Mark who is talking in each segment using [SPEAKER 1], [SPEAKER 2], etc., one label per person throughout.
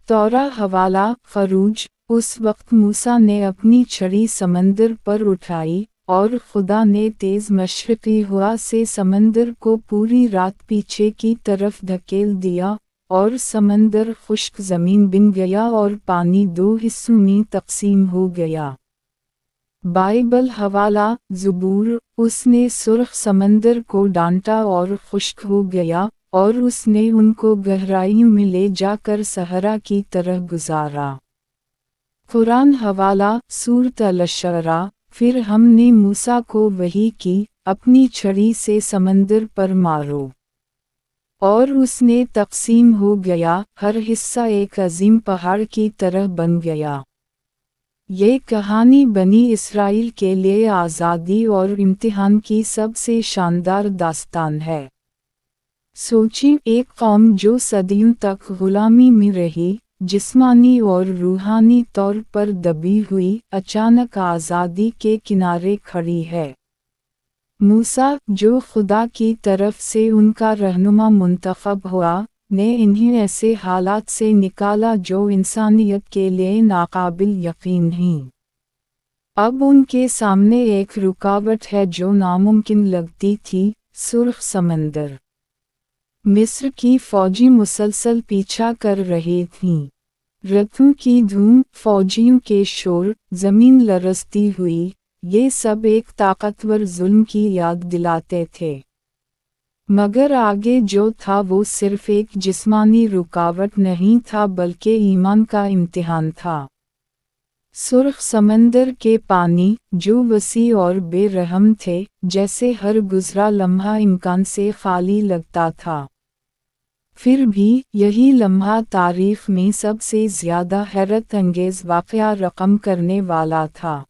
[SPEAKER 1] तौरा हवाला खरूज। उस वक्त मूसा ने अपनी छड़ी समंदर पर उठाई और खुदा ने तेज मशरक़ी हवा से समंदर को पूरी रात पीछे की तरफ धकेल दिया और समंदर खुश्क ज़मीन बन गया और पानी दो हिस्सों में तकसीम हो गया। बाइबल हवाला ज़बूर। उसने सुर्ख समंदर को डांटा और खुश्क हो गया और उसने उनको गहराइयों में ले जाकर सहरा की तरह गुजारा। कुरान हवाला सूरत अल-शरा। फिर हमने मूसा को वही की, अपनी छड़ी से समंदर पर मारो, और उसने तकसीम हो गया, हर हिस्सा एक अजीम पहाड़ की तरह बन गया। ये कहानी बनी इसराइल के लिए आज़ादी और इम्तिहान की सबसे शानदार दास्तान है। सोचिए, एक कौम जो सदियों तक गुलामी में रही, जिस्मानी और रूहानी तौर पर दबी हुई, अचानक आज़ादी के किनारे खड़ी है। मूसा, जो खुदा की तरफ से उनका रहनुमा मुंतखब हुआ, ने इन्हें ऐसे हालात से निकाला जो इंसानियत के लिए नाकाबिल यकीन हैं। अब उनके सामने एक रुकावट है जो नामुमकिन लगती थी, सुर्ख समंदर। मिस्र की फौजी मुसलसल पीछा कर रही थीं। रथों की धूम, फौजियों के शोर, ज़मीन लरजती हुई, ये सब एक ताकतवर जुल्म की याद दिलाते थे। मगर आगे जो था वो सिर्फ एक जिस्मानी रुकावट नहीं था बल्कि ईमान का इम्तिहान था। सुर्ख समंदर के पानी, जो वसी और बेरहम थे, जैसे हर गुज़रा लम्हा इम्कान से खाली लगता था। फिर भी यही लम्हा तारीख़ में सबसे ज़्यादा हैरत अंगेज़ वाक़या रक़म करने वाला था।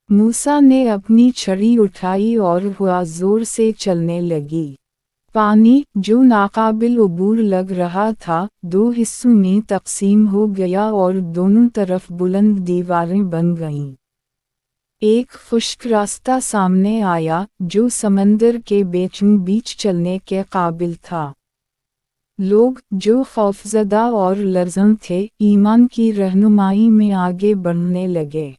[SPEAKER 1] मूसा ने अपनी छड़ी उठाई और हवा ज़ोर से चलने लगी। पानी, जो नाकाबिल उबूर लग रहा था, दो हिस्सों में तकसीम हो गया और दोनों तरफ बुलंद दीवारें बन गईं। एक खुश्क रास्ता सामने आया, जो समंदर के बीचों बीच चलने के काबिल था। लोग, जो खौफज़दा और लरज़ां थे, ईमान की रहनुमाई में आगे बढ़ने लगे।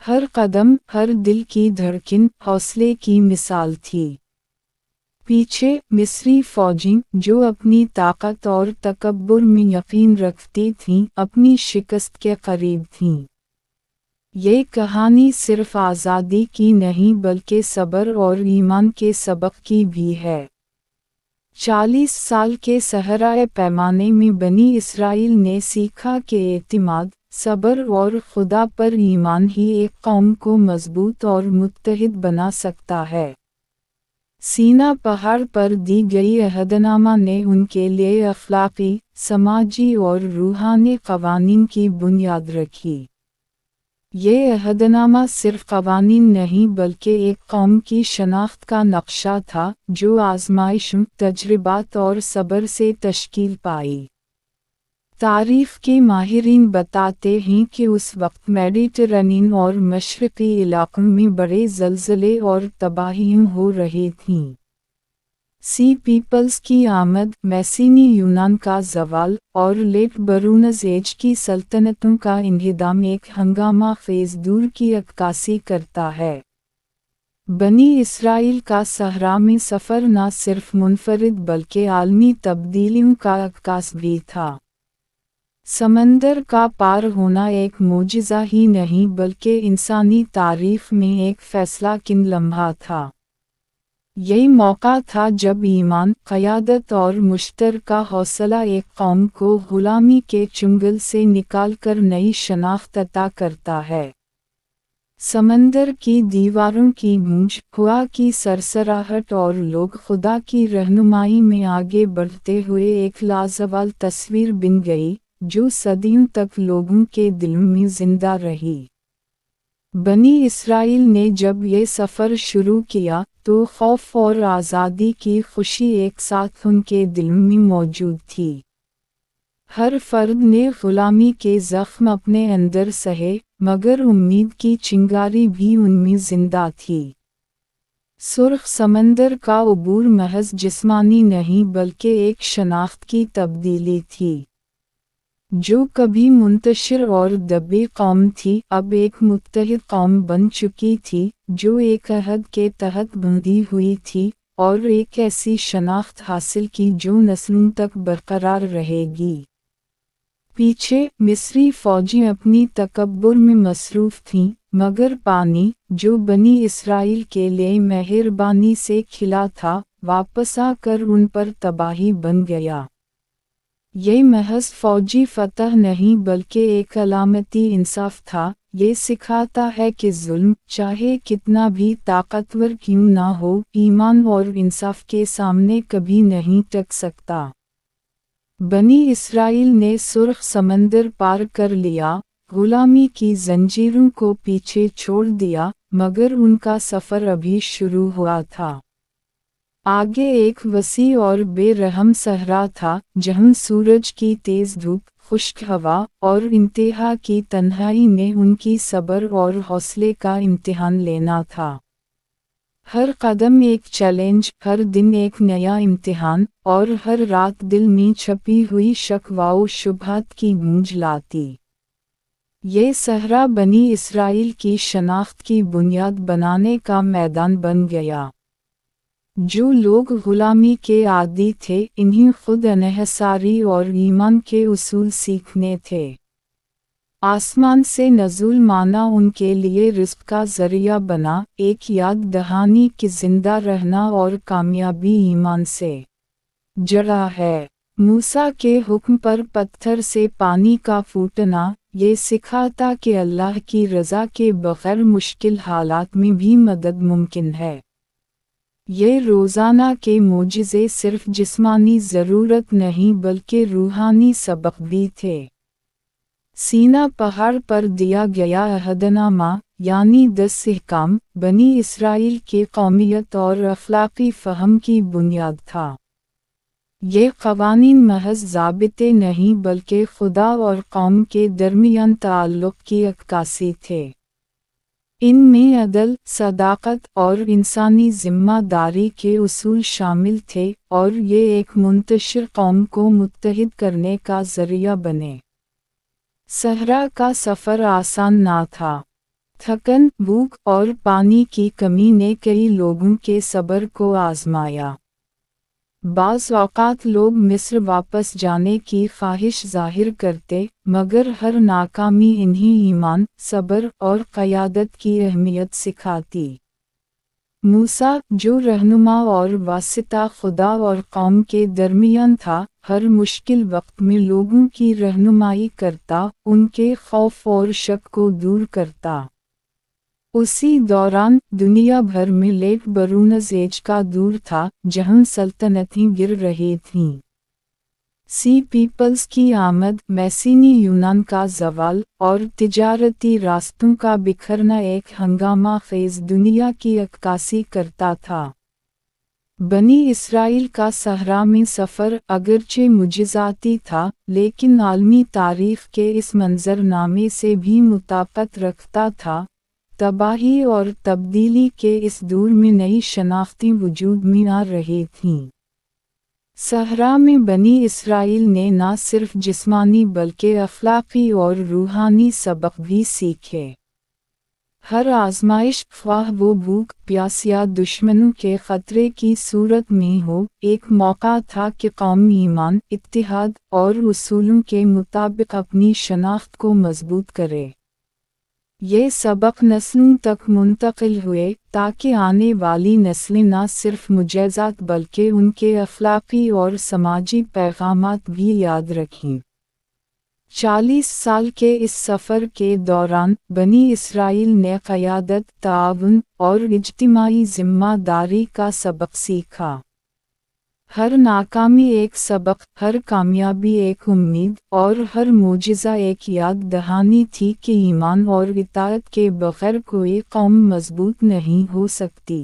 [SPEAKER 1] हर कदम, हर दिल की धड़कन, हौसले की मिसाल थी। पीछे, मिस्री फ़ौजी, जो अपनी ताकत और तकब्बुर में यकीन रखती थीं, अपनी शिकस्त के करीब थीं। ये कहानी सिर्फ आज़ादी की नहीं बल्कि सब्र और ईमान के सबक की भी है। 40 साल के सहराए पैमाने में बनी इसराइल ने सीखा कि एतिमाद, सब्र और खुदा पर ईमान ही एक कौम को मजबूत और मुत्तहिद बना सकता है। सीना पहाड़ पर दी गई अहदनामा ने उनके लिए अखलाकी, समाजी और रूहानी क़वानीन की बुनियाद रखी। ये अहदनामा सिर्फ क़वानीन नहीं बल्कि एक कौम की शनाख्त का नक्शा था, जो आज़माइशों, तजर्बात और सब्र से तश्कील पाई। तारीख़ के माहिरीन बताते हैं कि उस वक्त मेडिटरेनियन और मशरक़ी इलाक़ों में बड़े ज़लज़ले और तबाहियाँ हो रही थीं। सी पीपल्स की आमद, मैसीनी यूनान का ज़वाल, और लेट ब्रोंज़ एज की सल्तनतों का इंहिदाम एक हंगामा ख़ेज़ दूर की अक्कासी करता है। बनी इसराइल का सहरा में सफ़र न सिर्फ मुनफरिद बल्कि आलमी तब्दीलियों का अक्कास भी था। समंदर का पार होना एक मोजिज़ा ही नहीं बल्कि इंसानी तारीख़ में एक फ़ैसलाकुन लम्हा था। यही मौका था जब ईमान, क़यादत और मुश्तरका हौसला एक कौम को ग़ुलामी के चुंगल से निकालकर नई शनाख्त अता करता है। समंदर की दीवारों की गूंज, हवा की सरसराहट और लोग खुदा की रहनुमाई में आगे बढ़ते हुए एक लाजवाब तस्वीर बन गई, जो सदियों तक लोगों के दिलों में जिंदा रही। बनी इसराइल ने जब ये सफ़र शुरू किया, तो खौफ और आज़ादी की खुशी एक साथ उनके दिल में मौजूद थी। हर फर्द ने ग़ुलामी के ज़ख्म अपने अंदर सहे, मगर उम्मीद की चिंगारी भी उनमें जिंदा थी। सुर्ख समंदर का उबूर महज जिस्मानी नहीं बल्कि एक शनाख्त की तब्दीली थी। जो कभी मुंतशिर और दबी कौम थी अब एक मुत्तहिद कौम बन चुकी थी जो एक अहद के तहत बंधी हुई थी और एक ऐसी शनाख्त हासिल की जो नस्लों तक बरकरार रहेगी। पीछे मिस्री फौजी अपनी तकब्बुर में मसरूफ़ थीं, मगर पानी जो बनी इसराइल के लिए मेहरबानी से खिला था वापस आकर उन पर तबाही बन गया। ये महज फौजी फतह नहीं बल्कि एक अलामती इंसाफ था। ये सिखाता है कि जुल्म चाहे कितना भी ताकतवर क्यों ना हो ईमान और इंसाफ के सामने कभी नहीं टक सकता। बनी इसराइल ने सुर्ख समंदर पार कर लिया, गुलामी की जंजीरों को पीछे छोड़ दिया, मगर उनका सफ़र अभी शुरू हुआ था। आगे एक वसी और बेरहम सहरा था जहां सूरज की तेज धूप, खुश्क हवा और इंतहा की तन्हाई ने उनकी सब्र और हौसले का इम्तिहान लेना था। हर कदम एक चैलेंज, हर दिन एक नया इम्तिहान और हर रात दिल में छपी हुई शक व शुबहत की गूंज लाती। ये सहरा बनी इसराइल की शनाख्त की बुनियाद बनाने का मैदान बन गया। जो लोग गुलामी के आदी थे इन्हें खुद अनहसारी और ईमान के उसूल सीखने थे। आसमान से नज़ुल माना उनके लिए रिज़्क़ का ज़रिया बना, एक याद दहानी कि ज़िंदा रहना और कामयाबी ईमान से जड़ा है। मूसा के हुक्म पर पत्थर से पानी का फूटना ये सिखाता कि अल्लाह की रज़ा के बग़ैर मुश्किल हालात में भी मदद मुमकिन है। ये रोज़ाना के मोजिज़े सिर्फ जिस्मानी ज़रूरत नहीं बल्कि रूहानी सबक भी थे। सीना पहाड़ पर दिया गया अहदनामा यानी 10 अहकाम बनी इसराइल के कौमियत और अखलाक़ी फ़हम की बुनियाद था। ये क़वानीन महज ज़ाबिते नहीं बल्कि खुदा और कौम के दरमियान ताल्लुक़ की अक्कासी थे। इनमें अदल, सदाकत और इंसानी ज़िम्मेदारी के उसूल शामिल थे और ये एक मुंतशिर कौम को मुत्तहिद करने का ज़रिया बने। सहरा का सफ़र आसान ना था। थकन, भूख और पानी की कमी ने कई लोगों के सब्र को आज़माया। बाज़ औक़ात लोग मिस्र वापस जाने की ख्वाहिश ज़ाहिर करते, मगर हर नाकामी इन्हीं ईमान, सब्र और क़यादत की अहमियत सिखाती। मूसा, जो रहनुमा और वासिता खुदा और कौम के दरमियान था, हर मुश्किल वक्त में लोगों की रहनुमाई करता, उनके खौफ और शक को दूर करता। उसी दौरान दुनिया भर में लेट बरूनज़ का दौर था जहां सल्तनतें गिर रही थीं। सी पीपल्स की आमद, मैसीनी यूनान का ज़वाल और तिजारती रास्तों का बिखरना एक हंगामा ख़ेज़ दुनिया की अक्कासी करता था। बनी इसराइल का सहरा में सफ़र अगरचे मुजिज़ाती था लेकिन आलमी तारीख़ के इस मंज़रनामे से भी मुताबिकत रखता था। तबाही और तब्दीली के इस दौर में नई शनाख्तें वजूद में आ रही थीं। सहरा में बनी इसराइल ने न सिर्फ जिस्मानी बल्कि अखलाक़ी और रूहानी सबक भी सीखे। हर आज़माइश, ख्वाह वो भूख, प्यास या दुश्मनों के ख़तरे की सूरत में हो, एक मौका था कि कौम ईमान, इत्तिहाद और उसूलों के मुताबिक अपनी शनाख्त को मजबूत करे। ये सबक नस्लों तक मुंतकिल हुए ताकि आने वाली नस्लें न सिर्फ मुजज़ात बल्कि उनके अखलाक़ी और समाजी पैगामात भी याद रखें। 40 साल के इस सफ़र के दौरान बनी इसराइल ने क़यादत, ताआवुन और इज्तिमाई ज़िम्मेदारी का सबक सीखा। हर नाकामी एक सबक, हर कामयाबी एक उम्मीद और हर मोजिज़ा एक याद दहानी थी कि ईमान और इताअत के बग़ैर कोई कौम मजबूत नहीं हो सकती।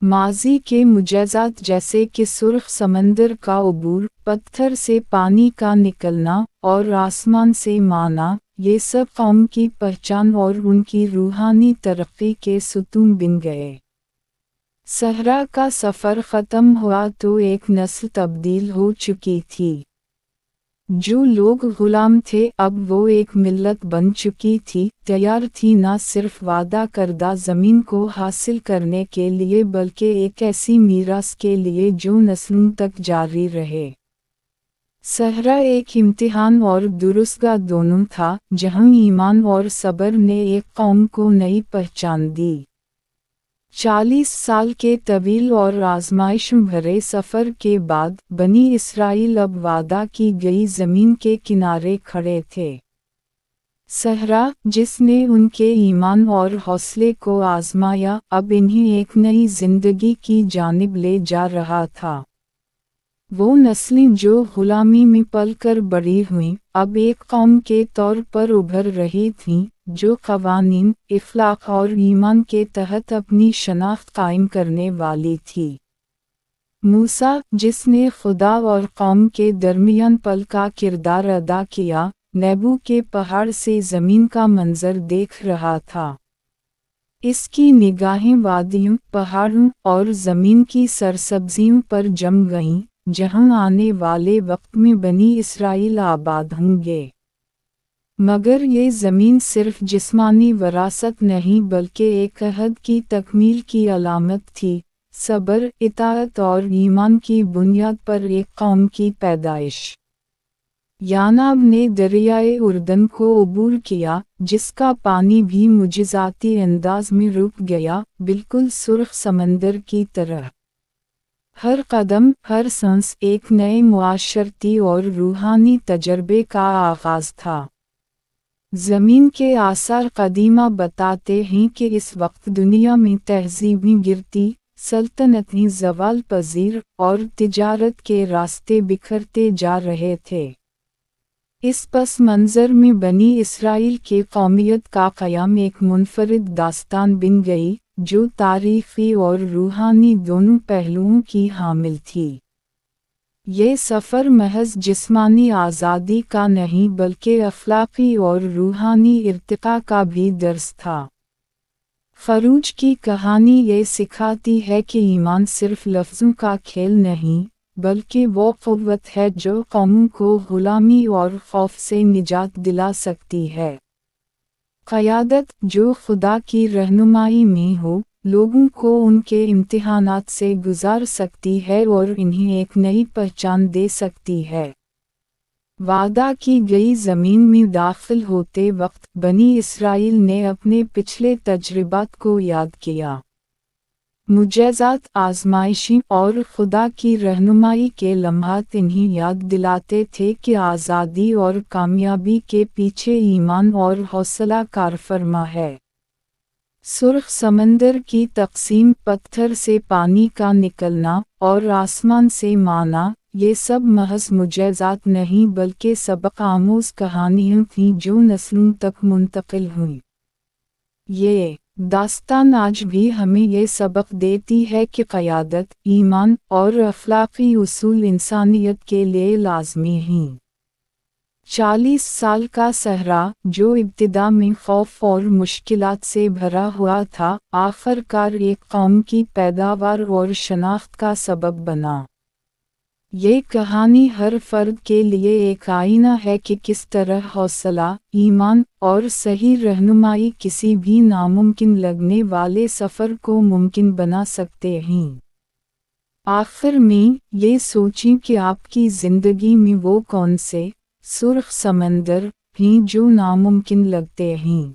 [SPEAKER 1] माज़ी के मुजज़ात जैसे कि सुर्ख समंदर का अबूर, पत्थर से पानी का निकलना और आसमान से माना, ये सब कौम की पहचान और उनकी रूहानी तरक्की के सुतून बन गए। सहरा का सफ़र ख़त्म हुआ तो एक नस्ल तब्दील हो चुकी थी। जो लोग गुलाम थे अब वो एक मिल्लत बन चुकी थी, तैयार थी न सिर्फ वादा करदा ज़मीन को हासिल करने के लिए बल्कि एक ऐसी मीरास के लिए जो नस्लों तक जारी रहे। सहरा एक इम्तिहान और दुरुस्तगाह दोनों था, जहाँ ईमान और सब्र ने एक कौम को नई पहचान दी। 40 साल के तवील और आजमाइश भरे सफ़र के बाद बनी इसराइल अब वादा की गई ज़मीन के किनारे खड़े थे। सहरा, जिसने उनके ईमान और हौसले को आजमाया, अब इन्हें एक नई जिंदगी की जानिब ले जा रहा था। वो नस्लें जो गुलामी में पल कर बड़ी हुईं, अब एक कौम के तौर पर उभर रही थीं, जो क़वानीन, इख़लाक़ और ईमान के तहत अपनी शनाख्त कायम करने वाली थी। मूसा, जिसने खुदा और कौम के दरमियान पल का किरदार अदा किया, नेबू के पहाड़ से ज़मीन का मंजर देख रहा था। इसकी निगाहें वादियों, पहाड़ों और ज़मीन की सरसब्जियों पर जम गईं, जहां आने वाले वक्त में बनी इसराइल आबाद होंगे। मगर ये ज़मीन सिर्फ जिस्मानी वरासत नहीं बल्कि एक अहद की तकमील की अलामत थी, सब्र, इताअत और ईमान की बुनियाद पर एक कौम की पैदाइश। यानाब ने दरियाए उर्दन को अबूर किया, जिसका पानी भी मुजिज़ाती अंदाज में रुक गया, बिल्कुल सुर्ख समंदर की तरह। हर कदम, हर सांस एक नए मुआशरती और रूहानी तजर्बे का आगाज़ था। ज़मीन के आसार कदीमा बताते हैं कि इस वक्त दुनिया में तहज़ीबें गिरती, सल्तनतें ज़वाल पज़ीर और तिजारत के रास्ते बिखरते जा रहे थे। इस पस मंज़र में बनी इसराइल के कौमियत का क़याम एक मुनफरिद दास्तान बन गई, जो तारीख़ी और रूहानी दोनों पहलुओं की हामिल थी। ये सफ़र महज जिस्मानी आज़ादी का नहीं बल्कि अख़लाक़ी और रूहानी इर्तिक़ा का भी दर्स था। ख़ुरूज की कहानी ये सिखाती है कि ईमान सिर्फ़ लफ्ज़ों का खेल नहीं, बल्कि वो क़ुव्वत है जो कौमों को ग़ुलामी और खौफ से निजात दिला सकती है। क़यादत, जो खुदा की रहनुमाई में हो, लोगों को उनके इम्तिहानात से गुजार सकती है और इन्हें एक नई पहचान दे सकती है। वादा की गई ज़मीन में दाखिल होते वक्त बनी इसराइल ने अपने पिछले तजर्बात को याद किया। मुजज़ात, आज़माइशें और खुदा की रहनुमाई के लम्हात इन्हें याद दिलाते थे कि आज़ादी और कामयाबी के पीछे ईमान और हौसला कारफरमा है। सुर्ख समंदर की तक़सीम, पत्थर से पानी का निकलना और आसमान से माना, ये सब महज मुजज़ात नहीं बल्कि सबक आमूज़ कहानियाँ थीं जो नस्लों तक मुंतकिल हुईं। ये दास्तान आज भी हमें ये सबक देती है कि क़यादत, ईमान और अख़लाक़ी उसूल इंसानियत के लिए लाज़मी हैं। 40 साल का सहरा, जो इब्तिदा में खौफ और मुश्किलात से भरा हुआ था, आखिरकार एक कौम की पैदावार और शनाख्त का सबब बना। ये कहानी हर फ़र्द के लिए एक आईना है कि किस तरह हौसला, ईमान और सही रहनुमाई किसी भी नामुमकिन लगने वाले सफ़र को मुमकिन बना सकते हैं। आखिर में, ये सोचें कि आपकी ज़िंदगी में वो कौन से सुर्ख समंदर हैं जो नामुमकिन लगते हैं।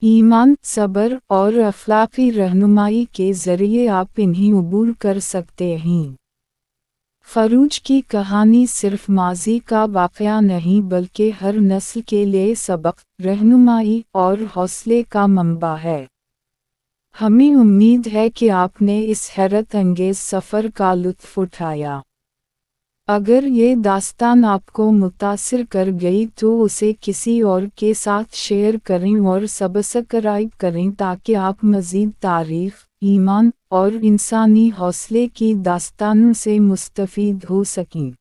[SPEAKER 1] ईमान, सब्र और अख़लाक़ी रहनुमाई के ज़रिए आप इन्हें अबूर कर सकते हैं। ख़ुरूज की कहानी सिर्फ माज़ी का वाक़या नहीं बल्कि हर नस्ल के लिए सबक, रहनुमाई और हौसले का मंबा है। हमें उम्मीद है कि आपने इस हैरत अंगेज़ सफ़र का लुत्फ़ उठाया। अगर ये दास्तान आपको मुतासिर कर गई तो उसे किसी और के साथ शेयर करें और सब्सक्राइब करें ताकि आप मज़ीद तारीख़, ईमान और इंसानी हौसले की दास्तानों से मुस्तफ़ीद हो सकें।